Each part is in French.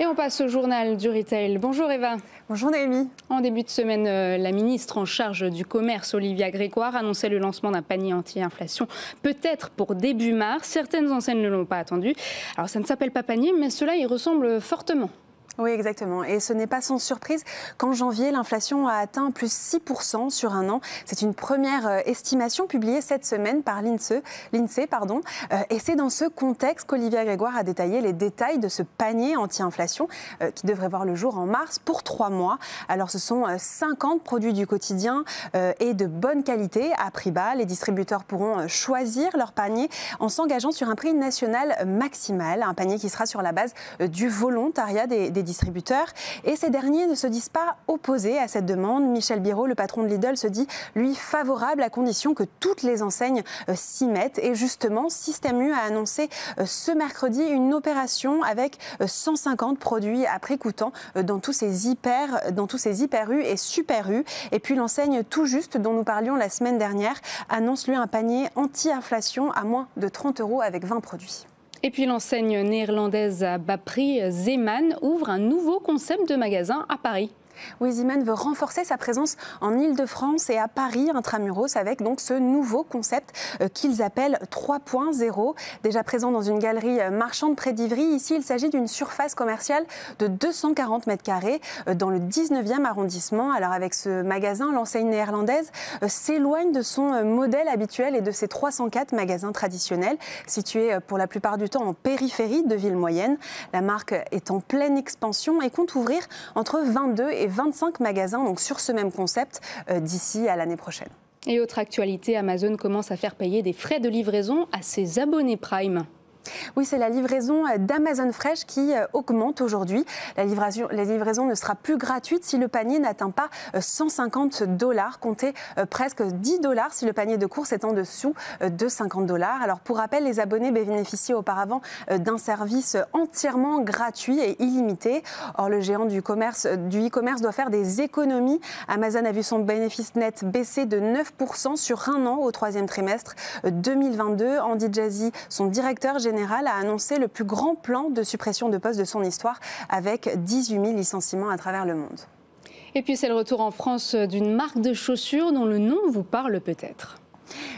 Et on passe au journal du retail. Bonjour Eva. Bonjour Noémie. En début de semaine, la ministre en charge du commerce, Olivia Grégoire, annonçait le lancement d'un panier anti-inflation, peut-être pour début mars. Certaines enseignes ne l'ont pas attendu. Alors ça ne s'appelle pas panier, mais cela y ressemble fortement. Oui, exactement. Et ce n'est pas sans surprise qu'en janvier, l'inflation a atteint plus 6% sur un an. C'est une première estimation publiée cette semaine par l'INSEE. Et c'est dans ce contexte qu'Olivia Grégoire a détaillé les détails de ce panier anti-inflation qui devrait voir le jour en mars pour 3 mois. Alors, ce sont 50 produits du quotidien et de bonne qualité à prix bas. Les distributeurs pourront choisir leur panier en s'engageant sur un prix national maximal. Un panier qui sera sur la base du volontariat des distributeurs. Et ces derniers ne se disent pas opposés à cette demande. Michel Biraud, le patron de Lidl, se dit, lui, favorable à condition que toutes les enseignes s'y mettent. Et justement, Système U a annoncé ce mercredi une opération avec 150 produits à prix coûtant dans tous ces hyper U et super U. Et puis l'enseigne Tout Juste, dont nous parlions la semaine dernière, annonce lui un panier anti-inflation à moins de 30 € avec 20 produits. Et puis l'enseigne néerlandaise à bas prix, Zeeman, ouvre un nouveau concept de magasin à Paris. Oui, Zeeman veut renforcer sa présence en Île-de-France et à Paris intramuros avec donc ce nouveau concept qu'ils appellent 3.0. Déjà présent dans une galerie marchande près d'Ivry, ici il s'agit d'une surface commerciale de 240 mètres carrés dans le 19e arrondissement. Alors avec ce magasin, l'enseigne néerlandaise s'éloigne de son modèle habituel et de ses 304 magasins traditionnels situés pour la plupart du temps en périphérie de villes moyennes. La marque est en pleine expansion et compte ouvrir entre 22 et 25 magasins donc sur ce même concept d'ici à l'année prochaine. Et autre actualité, Amazon commence à faire payer des frais de livraison à ses abonnés Prime. Oui, c'est la livraison d'Amazon Fresh qui augmente aujourd'hui. La livraison ne sera plus gratuite si le panier n'atteint pas 150 $. Comptez presque 10 $ si le panier de course est en dessous de 50 $. Alors pour rappel, les abonnés bénéficiaient auparavant d'un service entièrement gratuit et illimité. Or, le géant du e-commerce doit faire des économies. Amazon a vu son bénéfice net baisser de 9% sur un an au 3e trimestre 2022. Andy Jassy, son directeur général, a annoncé le plus grand plan de suppression de postes de son histoire avec 18 000 licenciements à travers le monde. Et puis c'est le retour en France d'une marque de chaussures dont le nom vous parle peut-être.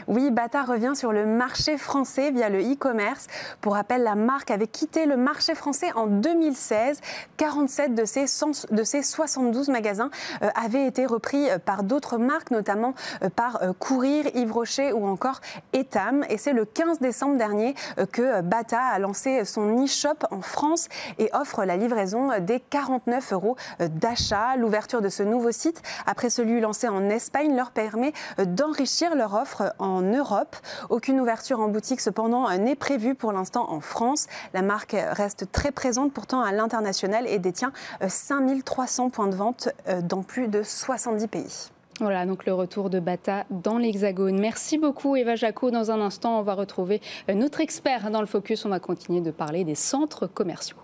Oui, Bata revient sur le marché français via le e-commerce. Pour rappel, la marque avait quitté le marché français en 2016. 47 de ses 72 magasins avaient été repris par d'autres marques, notamment par Courir, Yves Rocher ou encore Etam. Et c'est le 15 décembre dernier que Bata a lancé son e-shop en France et offre la livraison des 49 € d'achat. L'ouverture de ce nouveau site, après celui lancé en Espagne, leur permet d'enrichir leur offre en Europe. Aucune ouverture en boutique cependant n'est prévue pour l'instant en France. La marque reste très présente pourtant à l'international et détient 5300 points de vente dans plus de 70 pays. Voilà, donc le retour de Bata dans l'Hexagone. Merci beaucoup Eva Jaco. Dans un instant, on va retrouver notre expert dans le Focus. On va continuer de parler des centres commerciaux.